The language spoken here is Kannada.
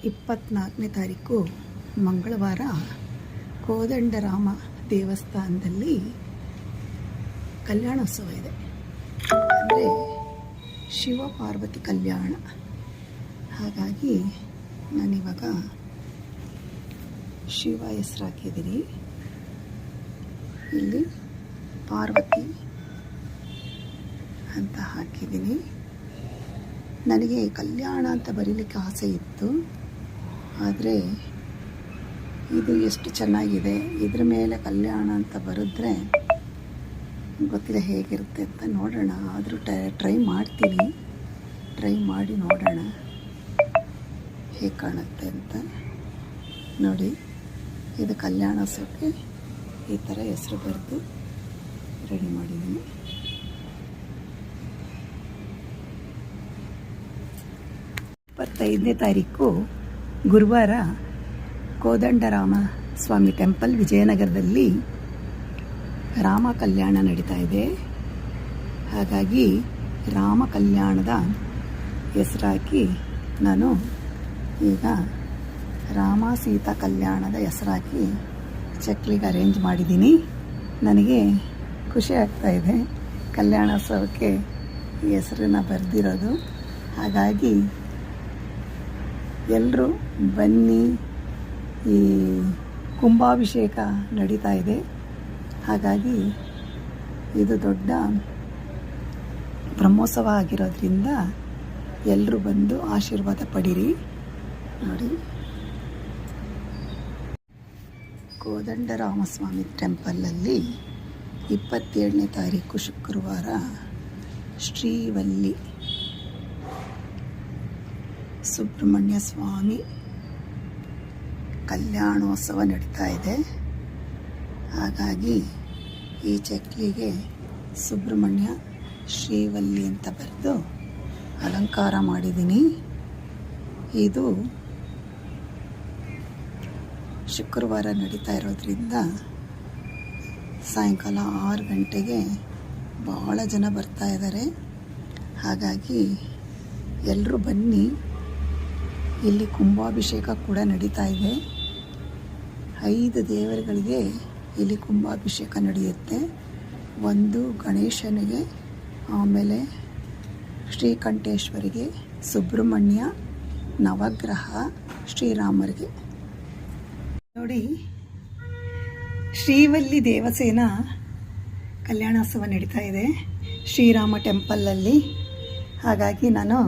24ನೇ ತಾರೀಕು ಮಂಗಳವಾರ ಕೋದಂಡರಾಮ ದೇವಸ್ಥಾನದಲ್ಲಿ ಕಲ್ಯಾಣೋತ್ಸವ ಇದೆ. ಅಂದರೆ ಶಿವ ಪಾರ್ವತಿ ಕಲ್ಯಾಣ. ಹಾಗಾಗಿ ನಾನಿವಾಗ ಶಿವ ಹೆಸರು ಹಾಕಿದ್ದೀನಿ. ಇಲ್ಲಿ ಪಾರ್ವತಿ ಅಂತ ಹಾಕಿದ್ದೀನಿ. ನನಗೆ ಕಲ್ಯಾಣ ಅಂತ ಬರೀಲಿಕ್ಕೆ ಆಸೆ ಇತ್ತು, ಆದರೆ ಇದು ಎಷ್ಟು ಚೆನ್ನಾಗಿದೆ. ಇದ್ರ ಮೇಲೆ ಕಲ್ಯಾಣ ಅಂತ ಬರೆದ್ರೆ ಗೊತ್ತಿಲ್ಲ ಹೇಗಿರುತ್ತೆ ಅಂತ. ನೋಡೋಣ, ಆದರೂ ಟ್ರೈ ಮಾಡ್ತೀನಿ. ಟ್ರೈ ಮಾಡಿ ನೋಡೋಣ ಹೇಗೆ ಕಾಣುತ್ತೆ ಅಂತ. ನೋಡಿ, ಇದು ಕಲ್ಯಾಣೋತ್ಸವಕ್ಕೆ ಈ ಥರ ಹೆಸರು ಬರೆದು ರೆಡಿ ಮಾಡಿದ್ದೀನಿ. ಇಪ್ಪತ್ತೈದನೇ ತಾರೀಕು ಗುರುವಾರ ಕೋದಂಡರಾಮ ಸ್ವಾಮಿ ಟೆಂಪಲ್ ವಿಜಯನಗರದಲ್ಲಿ ರಾಮ ಕಲ್ಯಾಣ ನಡೀತಾ ಇದೆ. ಹಾಗಾಗಿ ರಾಮ ಕಲ್ಯಾಣದ ಹೆಸರಾಕಿ ನಾನು ಈಗ ರಾಮ ಸೀತಾ ಕಲ್ಯಾಣದ ಹೆಸರಾಕಿ ಚಕ್ಲಿಗೆ ಅರೇಂಜ್ ಮಾಡಿದ್ದೀನಿ. ನನಗೆ ಖುಷಿ ಆಗ್ತಾಯಿದೆ ಕಲ್ಯಾಣೋತ್ಸವಕ್ಕೆ ಈ ಹೆಸರನ್ನು ಬರೆದಿರೋದು. ಹಾಗಾಗಿ ಎಲ್ಲರೂ ಬನ್ನಿ, ಈ ಕುಂಭಾಭಿಷೇಕ ನಡೀತಾ ಇದೆ. ಹಾಗಾಗಿ ಇದು ದೊಡ್ಡ ಬ್ರಹ್ಮೋತ್ಸವ ಆಗಿರೋದ್ರಿಂದ ಎಲ್ಲರೂ ಬಂದು ಆಶೀರ್ವಾದ ಪಡೀರಿ. ನೋಡಿ, ಕೋದಂಡರಾಮಸ್ವಾಮಿ ಟೆಂಪಲಲ್ಲಿ 27ನೇ ತಾರೀಕು ಶುಕ್ರವಾರ ಶ್ರೀವಲ್ಲಿ ಸುಬ್ರಹ್ಮಣ್ಯ ಸ್ವಾಮಿ ಕಲ್ಯಾಣೋತ್ಸವ ನಡೀತಾ ಇದೆ. ಹಾಗಾಗಿ ಈ ಚಕ್ಲಿಗೆ ಸುಬ್ರಹ್ಮಣ್ಯ ಶ್ರೀವಲ್ಲಿ ಅಂತ ಬರೆದು ಅಲಂಕಾರ ಮಾಡಿದ್ದೀನಿ. ಇದು ಶುಕ್ರವಾರ ನಡೀತಾ ಇರೋದ್ರಿಂದ ಸಾಯಂಕಾಲ 6 ಗಂಟೆಗೆ ಭಾಳ ಜನ ಬರ್ತಾ ಇದ್ದಾರೆ. ಹಾಗಾಗಿ ಎಲ್ಲರೂ ಬನ್ನಿ. ಇಲ್ಲಿ ಕುಂಭಾಭಿಷೇಕ ಕೂಡ ನಡೀತಾ ಇದೆ. 5 ದೇವರುಗಳಿಗೆ ಇಲ್ಲಿ ಕುಂಭಾಭಿಷೇಕ ನಡೆಯುತ್ತೆ. ಒಂದು ಗಣೇಶನಿಗೆ, ಆಮೇಲೆ ಶ್ರೀಕಂಠೇಶ್ವರಿಗೆ, ಸುಬ್ರಹ್ಮಣ್ಯ, ನವಗ್ರಹ, ಶ್ರೀರಾಮರಿಗೆ. ನೋಡಿ, ಶ್ರೀವಲ್ಲಿ ದೇವಸೇನ ಕಲ್ಯಾಣೋತ್ಸವ ನಡೀತಾ ಇದೆ ಶ್ರೀರಾಮ ಟೆಂಪಲಲ್ಲಿ. ಹಾಗಾಗಿ ನಾನು